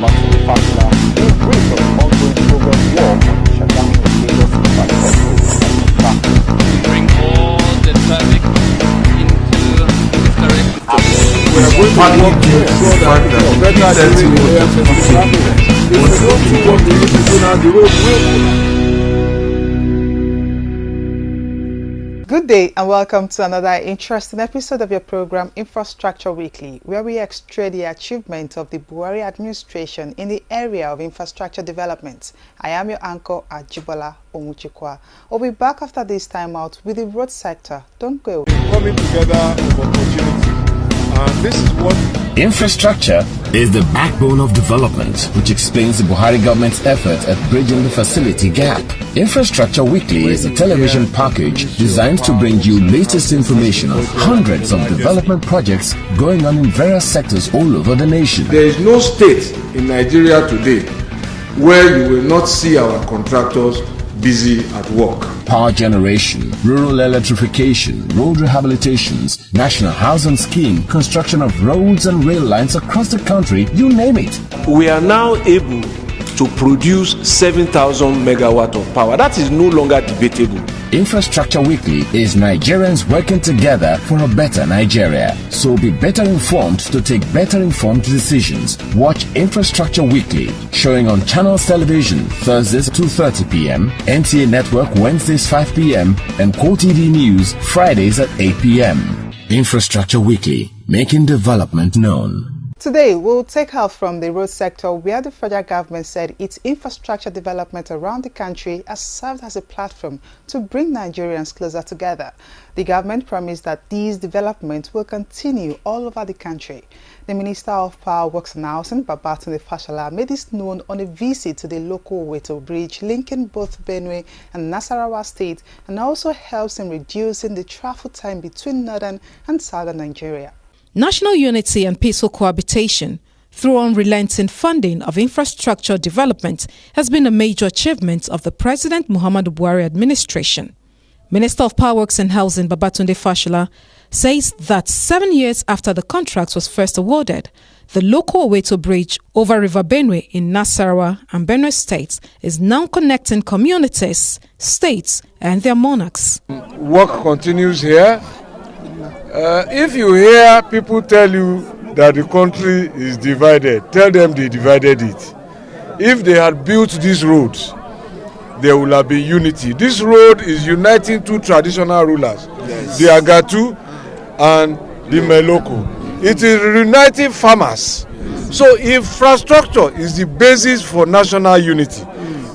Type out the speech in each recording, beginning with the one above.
Bring all the traffic into this direction. We are going to work to ensure that better the road will. Good day and welcome to another interesting episode of your program Infrastructure Weekly, where we extray the achievement of the Buhari administration in the area of infrastructure development. I am your anchor Ajibola Omuchikwa. We'll be back after this time out with the road sector. Don't go. Coming together of opportunity, and this is what infrastructure is the backbone of development, which explains the Buhari government's effort at bridging the facility gap. Infrastructure Weekly is a television package designed to bring you latest information on hundreds of development projects going on in various sectors all over the nation. There is no state in Nigeria today where you will not see our contractors busy at work. Power generation, rural electrification, road rehabilitations, national housing scheme, construction of roads and rail lines across the country, you name it. We are now able to produce 7,000 megawatt of power. That is no longer debatable. Infrastructure Weekly is Nigerians working together for a better Nigeria. So be better informed to take better informed decisions. Watch Infrastructure Weekly, showing on Channels Television Thursdays 2:30 p.m., NTA Network Wednesdays 5 p.m., and QoTV News Fridays at 8 p.m. Infrastructure Weekly, making development known. Today, we'll take out from the road sector where the federal government said its infrastructure development around the country has served as a platform to bring Nigerians closer together. The government promised that these developments will continue all over the country. The Minister of Power, Works and Housing, Babatunde Fashola, made this known on a visit to the local Oweto Bridge linking both Benue and Nasarawa State, and also helps in reducing the travel time between northern and southern Nigeria. National unity and peaceful cohabitation through unrelenting funding of infrastructure development has been a major achievement of the President Muhammadu Buhari administration. Minister of Power, Works and Housing Babatunde Fashola says that 7 years after the contract was first awarded, the local Oweto Bridge over River Benue in Nasarawa and Benue states is now connecting communities, states and their monarchs. Work continues here. If you hear people tell you that the country is divided, tell them they divided it. If they had built these roads, there will have been unity. This road is uniting two traditional rulers, the Agatu and the Meloko. It is reuniting farmers. So infrastructure is the basis for national unity.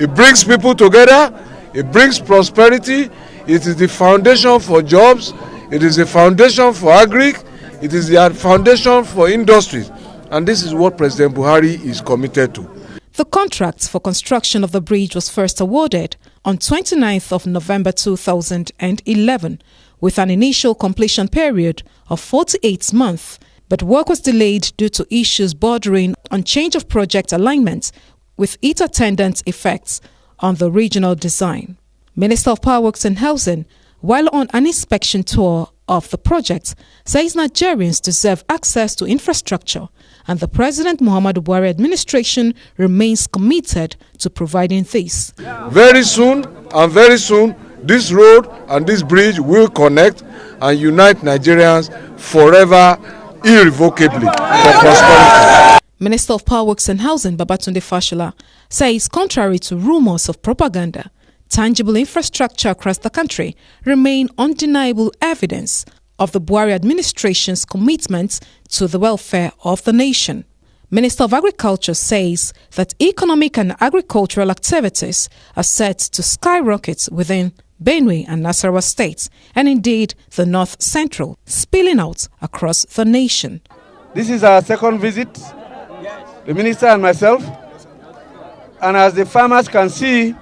It brings people together, it brings prosperity, it is the foundation for jobs, it is a foundation for agric, it is the foundation for industries, and this is what President Buhari is committed to. The contract for construction of the bridge was first awarded on 29th of November 2011 with an initial completion period of 48 months, but work was delayed due to issues bordering on change of project alignment with its attendant effects on the regional design. Minister of Power, Works and Housing, while on an inspection tour of the project, says Nigerians deserve access to infrastructure, and the President Muhammadu Buhari administration remains committed to providing this. Very soon, this road and this bridge will connect and unite Nigerians forever, irrevocably, for prosperity. Minister of Power, Works and Housing Babatunde Fashola says contrary to rumors of propaganda, tangible infrastructure across the country remain undeniable evidence of the Buhari administration's commitment to the welfare of the nation. Minister of Agriculture says that economic and agricultural activities are set to skyrocket within Benue and Nasarawa states, and indeed the North Central, spilling out across the nation. This is our second visit, the minister and myself, and as the farmers can see,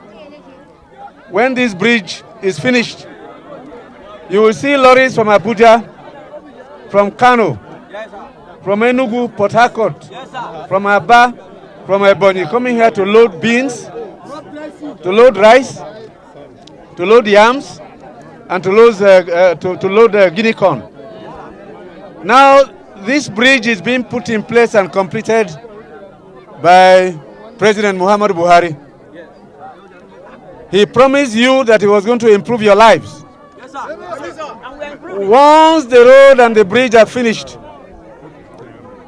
when this bridge is finished, you will see lorries from Abuja, from Kano, from Enugu, Port Harcourt, from Aba, from Ebonyi, coming here to load beans, to load rice, to load yams, and to load guinea corn. Now, this bridge is being put in place and completed by President Muhammadu Buhari. He promised you that he was going to improve your lives. Once the road and the bridge are finished,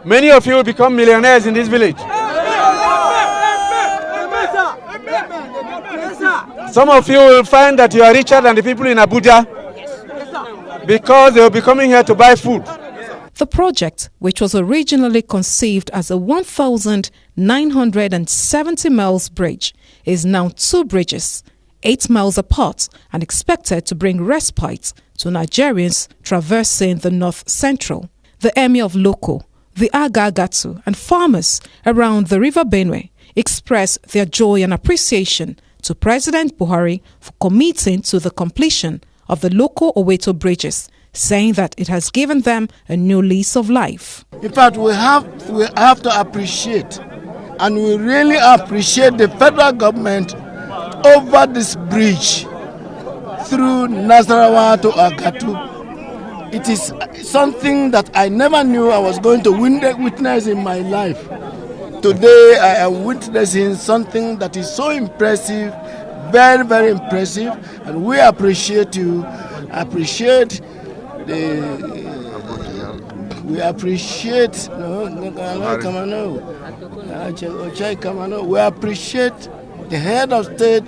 many of you will become millionaires in this village. Some of you will find that you are richer than the people in Abuja because they will be coming here to buy food. The project, which was originally conceived as a 1,970 miles bridge, is now 2 bridges, 8 miles apart, and expected to bring respite to Nigerians traversing the North Central. The Emir of Loko, the Agagatu, and farmers around the River Benue expressed their joy and appreciation to President Buhari for committing to the completion of the Loko-Oweto bridges, saying that it has given them a new lease of life. In fact, we have to appreciate, and we really appreciate the federal government over this bridge through Nasarawa to Agatu. It is something that I never knew I was going to witness in my life. Today I am witnessing something that is so impressive, very, very impressive, and we appreciate you. We appreciate the head of state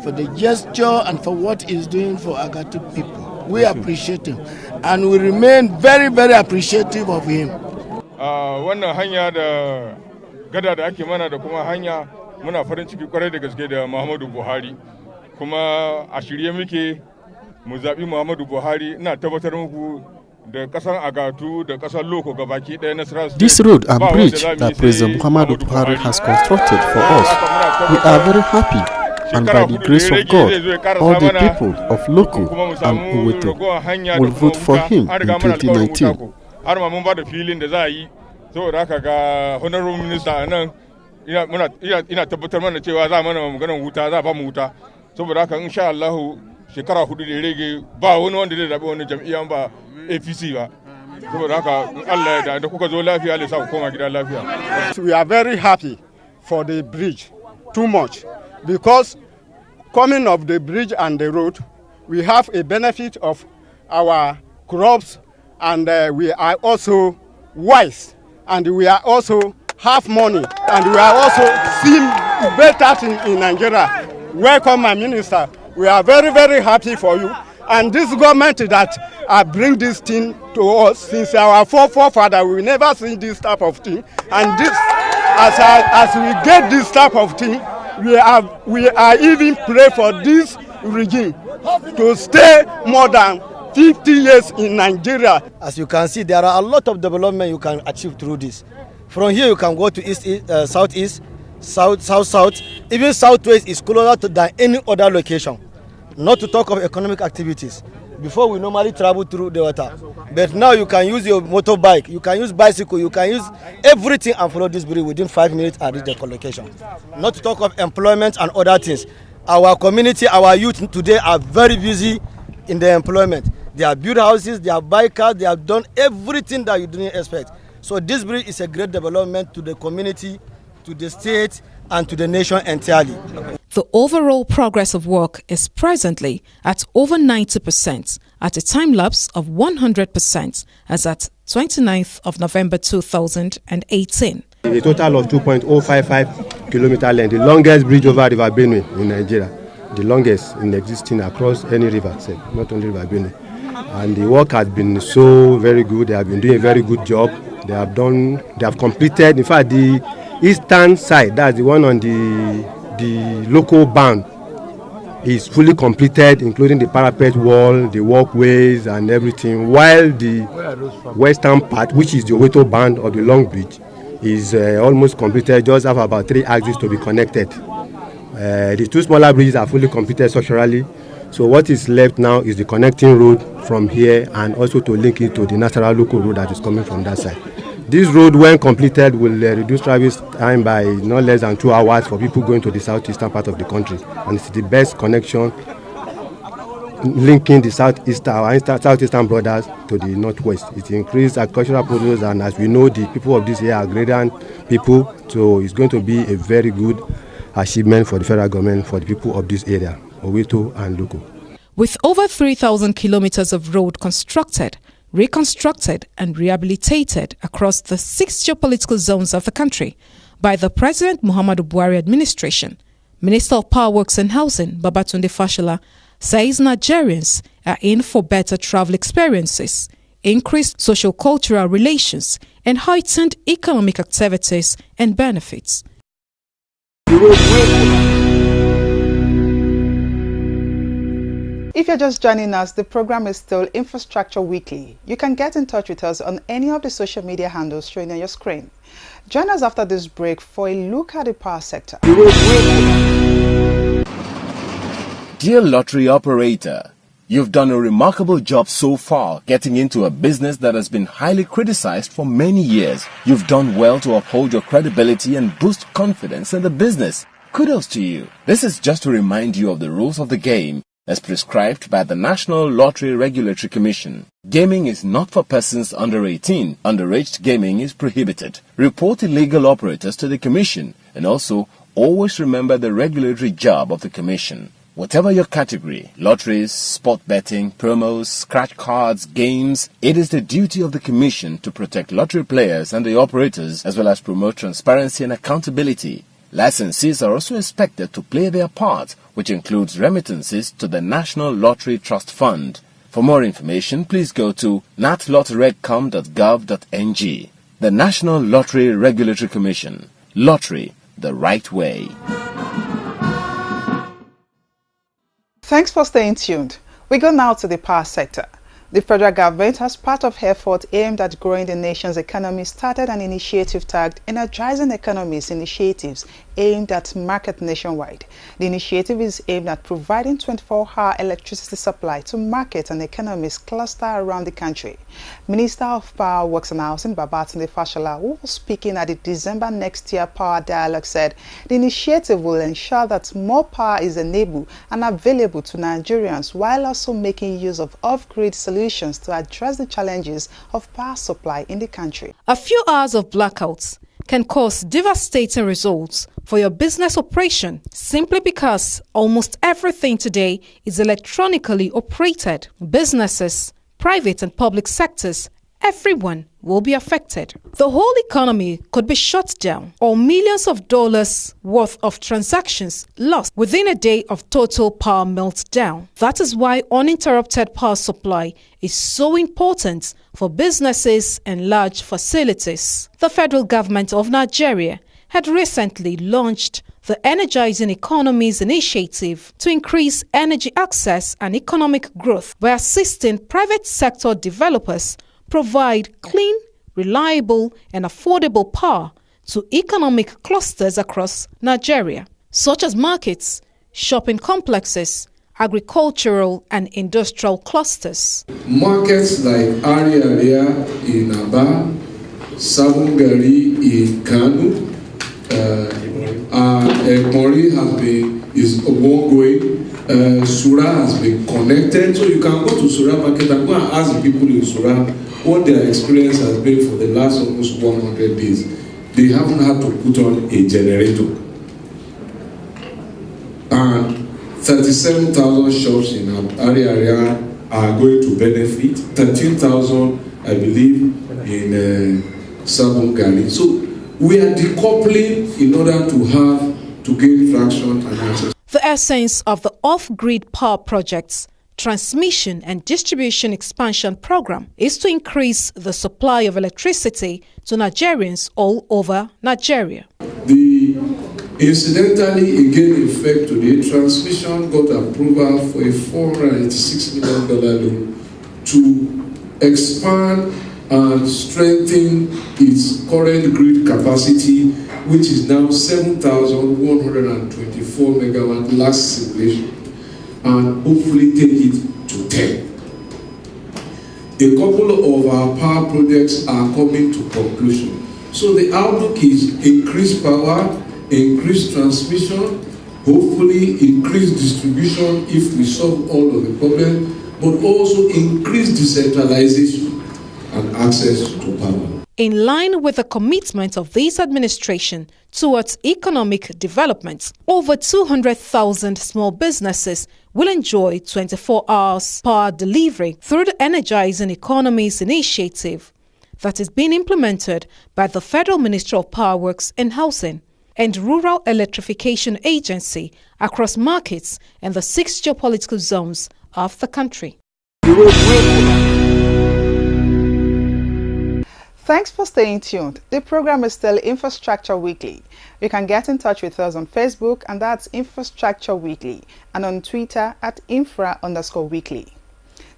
for the gesture and for what he's doing for Agatu people. We appreciate him, and we remain very, very appreciative of him. Wannan hanya da gada da ake mana da kuma hanya muna farin ciki kwarai da gaske da Muhammadu Buhari, kuma a shirye muke mu zaɓi Muhammadu Buhari. Ina tabbatar muku da ƙasar Agatu da ƙasar Loko gabaki ɗaya na Sras. This road and bridge that President Muhammadu Buhari has constructed for us, we are very happy, and by the grace of God, all the people of Loko and Oweto will vote for him in 2019. Har ma mun ba da filin da za a yi, saboda haka ga honorable minister nan ina tabbatar mana cewa za mana maganar wuta, za ba mu wuta, saboda haka insha Allah shekara 4 da rage ba wani wanda zai zabi wani jam'iyya ba APC ba, saboda haka Allah ya da kuka zo lafiya Allah ya sa ku koma gida lafiya. We are very happy for the bridge, too much, because coming of the bridge and the road, we have a benefit of our crops, and we are also wise, and we are also have money, and we are also seeing better things in Nigeria. Welcome, my minister. We are very, very happy for you. And this government that bring this thing to us, since our forefather, we never seen this type of thing. And this, as we get this type of thing, we are even pray for this regime to stay more than 50 years in Nigeria. As you can see, there are a lot of development you can achieve through this. From here, you can go to southeast, south, even southwest is closer than any other location. Not to talk of economic activities. Before, we normally travel through the water, but now you can use your motorbike, you can use bicycle, you can use everything and follow this bridge within 5 minutes and reach the location. Not to talk of employment and other things. Our community, our youth today are very busy in their employment. They have built houses, they have buy cars, they have done everything that you didn't expect. So this bridge is a great development to the community, to the state, and to the nation entirely. The overall progress of work is presently at over 90%, at a time lapse of 100%, as at 29th of November 2018. A total of 2.055 kilometer length, the longest bridge over River Benue in Nigeria, the longest in existing across any river, not only River Benue. And the work has been so very good. They have been doing a very good job. They have completed, in fact, the eastern side, that's the one on the local band, is fully completed, including the parapet wall, the walkways and everything, while the western part, which is the Oweto band of the long bridge, is almost completed, just have about 3 axes to be connected. The 2 smaller bridges are fully completed structurally, so what is left now is the connecting road from here and also to link it to the natural local road that is coming from that side. This road, when completed, will reduce travel time by not less than 2 hours for people going to the southeastern part of the country, and it's the best connection linking the southeastern borders to the northwest. It increased agricultural produce, and as we know, the people of this area are agrarian people, so it's going to be a very good achievement for the federal government, for the people of this area, Owito and Loko. With over 3,000 kilometers of road constructed, reconstructed and rehabilitated across the 6 geopolitical zones of the country by the President Muhammadu Buhari administration, Minister of Power Works and Housing, Babatunde Fashola, says Nigerians are in for better travel experiences, increased socio-cultural relations, and heightened economic activities and benefits. If you're just joining us, the program is still Infrastructure Weekly. You can get in touch with us on any of the social media handles showing on your screen. Join us after this break for a look at the power sector. Dear lottery operator, you've done a remarkable job so far getting into a business that has been highly criticized for many years. You've done well to uphold your credibility and boost confidence in the business. Kudos to you. This is just to remind you of the rules of the game as prescribed by the National Lottery Regulatory Commission. Gaming is not for persons under 18. Underage gaming is prohibited. Report illegal operators to the Commission, and also always remember the regulatory job of the Commission. Whatever your category, lotteries, sport betting, promos, scratch cards, games, it is the duty of the Commission to protect lottery players and the operators, as well as promote transparency and accountability. Licensees are also expected to play their part, which includes remittances to the National Lottery Trust Fund. For more information, please go to natlotteryregcom.gov.ng. The National Lottery Regulatory Commission. Lottery the right way. Thanks for staying tuned. We go now to the power sector. The federal government, as part of efforts aimed at growing the nation's economy, started an initiative tagged Energizing Economies Initiatives aimed at market nationwide. The initiative is aimed at providing 24-hour electricity supply to market and economies clustered around the country. Minister of Power Works and Housing, Babatunde Fashola, who was speaking at the December next year Power Dialogue, said the initiative will ensure that more power is enabled and available to Nigerians while also making use of off-grid solutions to address the challenges of power supply in the country. A few hours of blackouts can cause devastating results for your business operation simply because almost everything today is electronically operated. Businesses, private and public sectors, everyone will be affected. The whole economy could be shut down or millions of dollars worth of transactions lost within a day of total power meltdown. That is why uninterrupted power supply is so important for businesses and large facilities. The federal government of Nigeria had recently launched the Energizing Economies Initiative to increase energy access and economic growth by assisting private sector developers provide clean, reliable, and affordable power to economic clusters across Nigeria, such as markets, shopping complexes, agricultural and industrial clusters. Markets like Ariaria in Aba, Sabungari in Kano, Ekmori is ongoing. Sura has been connected, so you can go to Sura market and go and ask the people in Sura what their experience has been for the last almost 100 days. They haven't had to put on a generator. And 37,000 shops in our area are going to benefit. 13,000, I believe, in Sabungari. So we are decoupling in order to gain traction and access. The essence of the off-grid power project's transmission and distribution expansion program is to increase the supply of electricity to Nigerians all over Nigeria. The incidentally again effect today, transmission got approval for a $486 million loan to expand and strengthen its current grid capacity, which is now 7,124 megawatt last simulation, and hopefully take it to 10. A couple of our power projects are coming to conclusion. So the outlook is increased power, increased transmission, hopefully increase distribution if we solve all of the problems, but also increase decentralization and access to power. In line with the commitment of this administration towards economic development, over 200,000 small businesses will enjoy 24 hours power delivery through the Energizing Economies initiative that is being implemented by the Federal Ministry of Power Works and Housing and Rural Electrification Agency across markets and the 6 geopolitical zones of the country. Thanks for staying tuned. The program is still Infrastructure Weekly. You can get in touch with us on Facebook, and that's Infrastructure Weekly, and on Twitter at Infra_Weekly.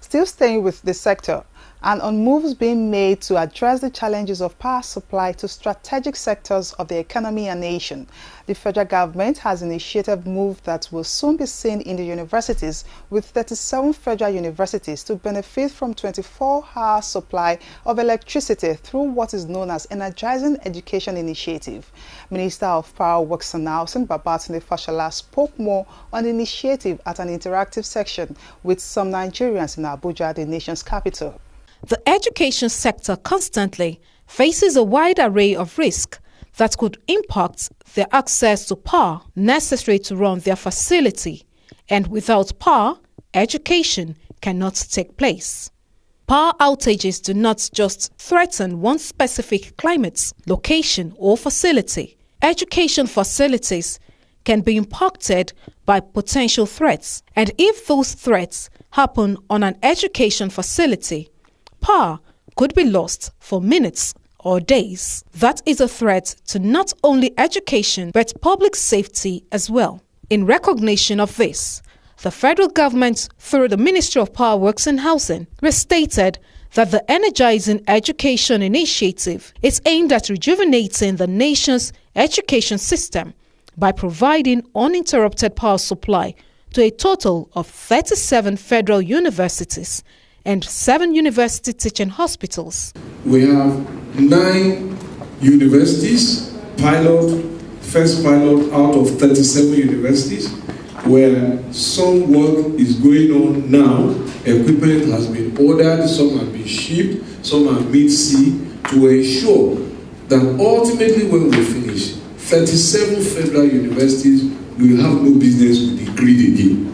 Still staying with the sector, and on moves being made to address the challenges of power supply to strategic sectors of the economy and nation. The federal government has initiated a move that will soon be seen in the universities, with 37 federal universities to benefit from 24-hour supply of electricity through what is known as Energizing Education Initiative. Minister of Power Works and Housing Babatunde Fashola spoke more on the initiative at an interactive section with some Nigerians in Abuja, the nation's capital. The education sector constantly faces a wide array of risks that could impact their access to power necessary to run their facility, and without power, education cannot take place. Power outages do not just threaten one specific climate, location, or facility. Education facilities can be impacted by potential threats, and if those threats happen on an education facility, power could be lost for minutes or days. That is a threat to not only education but public safety as well. In recognition of this, the federal government, through the Ministry of Power Works and Housing, stated that the Energizing Education Initiative is aimed at rejuvenating the nation's education system by providing uninterrupted power supply to a total of 37 federal universities and 7 university teaching hospitals. We have 9 universities, first pilot out of 37 universities, where some work is going on now. Equipment has been ordered, some have been shipped, some are mid-sea, to ensure that ultimately when we finish, 37 federal universities will have no business with the grid again,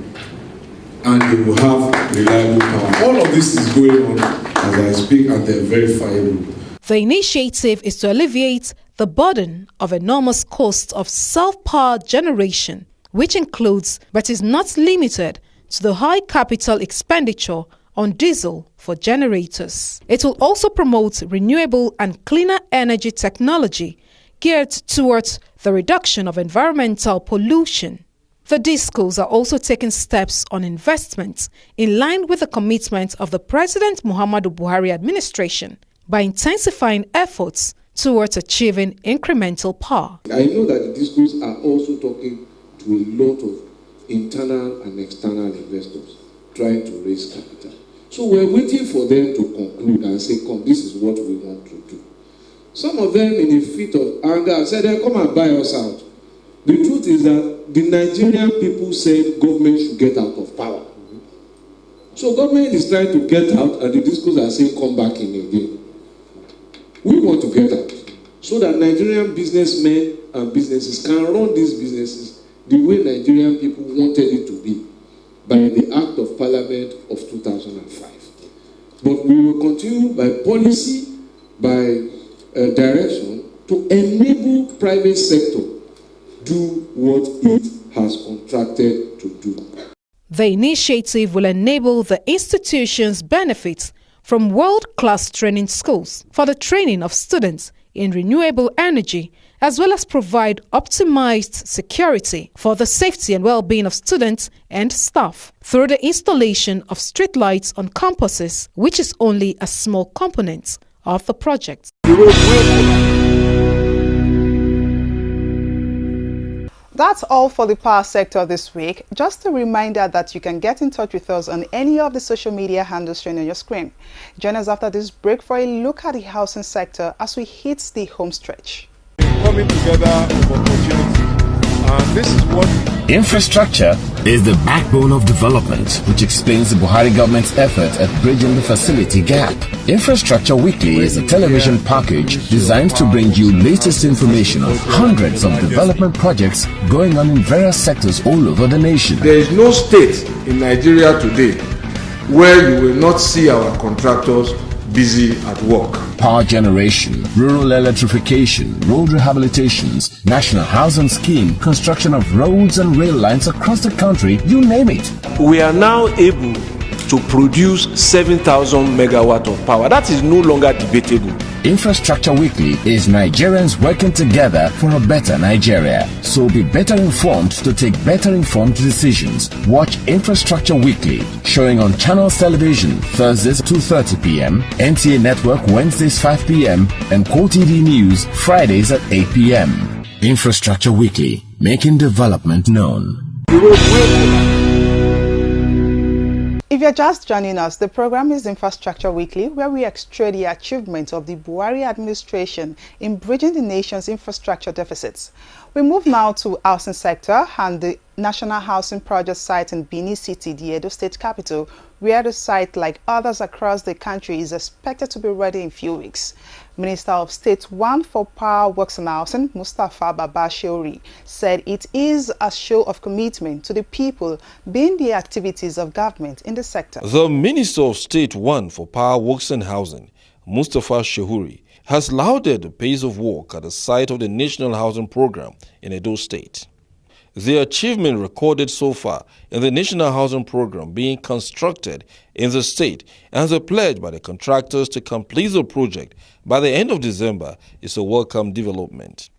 and they will have reliable power. All of this is going on as I speak, and they're verifiable. The initiative is to alleviate the burden of enormous cost of self-power generation, which includes but is not limited to the high capital expenditure on diesel for generators. It will also promote renewable and cleaner energy technology geared towards the reduction of environmental pollution. The DISCOs are also taking steps on investments in line with the commitment of the President Muhammadu Buhari administration by intensifying efforts towards achieving incremental power. I know that the DISCOs are also talking to a lot of internal and external investors trying to raise capital. So we're waiting for them to conclude and say, come, this is what we want to do. Some of them, in a fit of anger, said, come and buy us out. The truth is that the Nigerian people said government should get out of power. So government is trying to get out, and the DISCOs are saying come back in again. We want to get out so that Nigerian businessmen and businesses can run these businesses the way Nigerian people wanted it to be by the Act of Parliament of 2005. But we will continue by policy, by direction to enable private sector do what it has contracted to do. The initiative will enable the institutions benefit from world-class training schools for the training of students in renewable energy, as well as provide optimized security for the safety and well-being of students and staff through the installation of streetlights on campuses, which is only a small component of the project. That's all for the power sector this week. Just a reminder that you can get in touch with us on any of the social media handles shown on your screen. Join us after this break for a look at the housing sector as we hit the home stretch. Coming together of opportunity, and this is what Infrastructure is the backbone of development, which explains the Buhari government's effort at bridging the facility gap. Infrastructure Weekly is a television package designed to bring you latest information on hundreds of development projects going on in various sectors all over the nation. There is no state in Nigeria today where you will not see our contractors busy at work. Power generation, rural electrification, road rehabilitations, national housing scheme, construction of roads and rail lines across the country, you name it. We are now able to produce 7,000 megawatt of power. That is no longer debatable. Infrastructure Weekly is Nigerians working together for a better Nigeria. So be better informed to take better informed decisions. Watch Infrastructure Weekly, showing on Channels Television Thursdays 2:30 p.m., NTA Network Wednesdays 5 p.m., and QTD News Fridays at 8 p.m. Infrastructure Weekly, making development known. If you're just joining us, the program is Infrastructure Weekly, where we x-ray the achievements of the Buhari administration in bridging the nation's infrastructure deficits. We move now to housing sector and the National Housing Project site in Benin City, the Edo State capital, where the site, like others across the country, is expected to be ready in a few weeks. Minister of State 1 for Power, Works and Housing, Mustapha Babashiori, said it is a show of commitment to the people being the activities of government in the sector. The Minister of State 1 for Power, Works and Housing, Mustapha Shehuri, has lauded the pace of work at the site of the National Housing Program in Edo State. The achievement recorded so far in the National Housing Program being constructed in the state and the pledge by the contractors to complete the project by the end of December is a welcome development.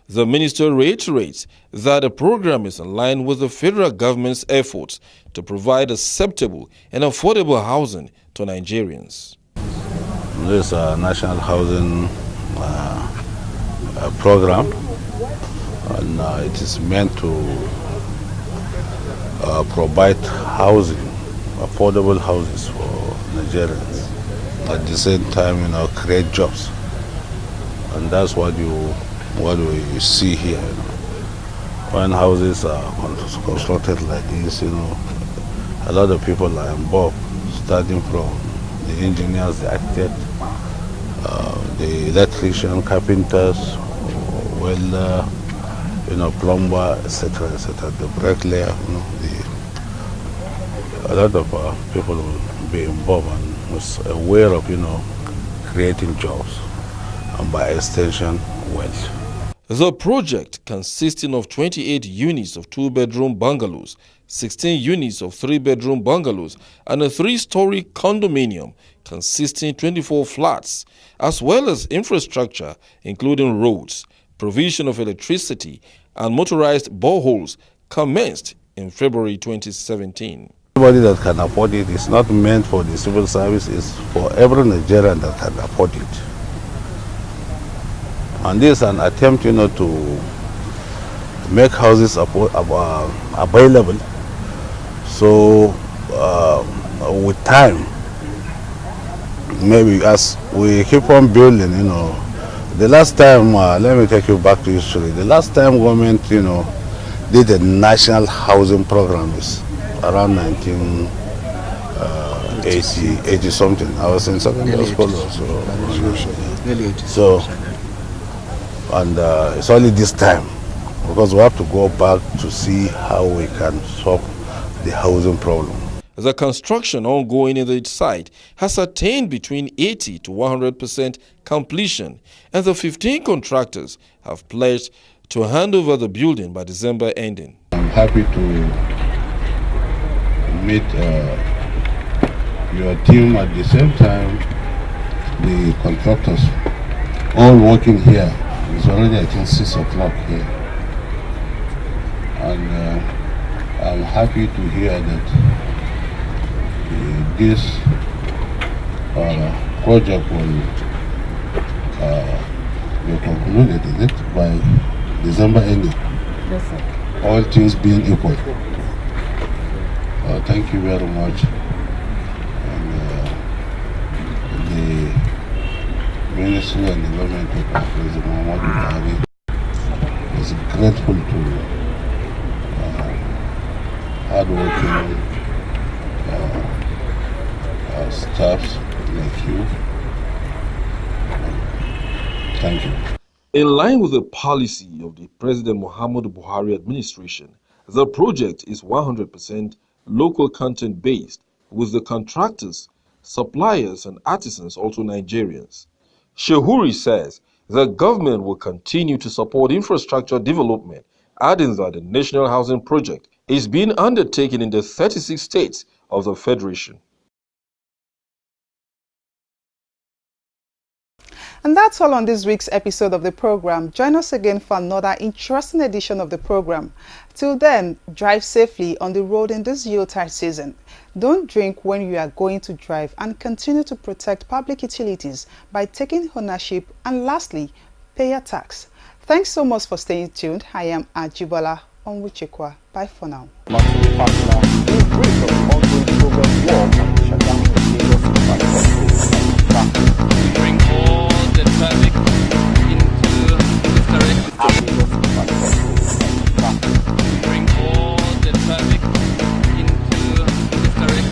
The minister reiterates that the program is in line with the federal government's efforts to provide acceptable and affordable housing to Nigerians. This National Housing Program, and it is meant to provide housing, affordable houses for Nigerians. At the same time, create jobs, and that's what we see here. When houses are constructed like this, a lot of people are involved, starting from the engineers, the architect, the electrician, carpenters, welder, plumber, etc., etc., the bricklayer, a lot of people will be involved and was aware of, creating jobs and by extension, wealth. The project, consisting of 28 units of 2-bedroom bungalows, 16 units of 3-bedroom bungalows, and a 3-story condominium consisting 24 flats, as well as infrastructure including roads, provision of electricity, and motorized boreholes, commenced in February 2017. Everybody that can afford it is not meant for the civil service, it's for every Nigerian that can afford it. And this is an attempt, to make houses available. So, with time, maybe as we keep on building, the last time, let me take you back to history. The last time government, did a national housing program is around 1980 something. I was in secondary school also. And it's only this time, because we have to go back to see how we can solve the housing problem. The construction ongoing in the site has attained between 80 to 100% completion, and the 15 contractors have pledged to hand over the building by December ending. I'm happy to meet your team at the same time, the contractors, all working here. It's already, I think, 6 o'clock here. And I'm happy to hear that this project will be concluded, is it, by December ending? Yes, sir. All things being equal. Thank you very much. And the Ministry and the government of President Muhammadu Buhari is grateful to hardworking staffs like you. Thank you. In line with the policy of the President Muhammadu Buhari administration, the project is 100% local content based, with the contractors, suppliers and artisans also Nigerians. Shehuri says the government will continue to support infrastructure development, adding that the National Housing Project is being undertaken in the 36 states of the Federation. And that's all on this week's episode of the program. Join us again for another interesting edition of the program. Till then, drive safely on the road in this Yuletide season. Don't drink when you are going to drive, and continue to protect public utilities by taking ownership, and lastly, pay your tax. Thanks so much for staying tuned. I am Ajibola Onwuchekwa. Bye for now. Bring all the traffic into this direction.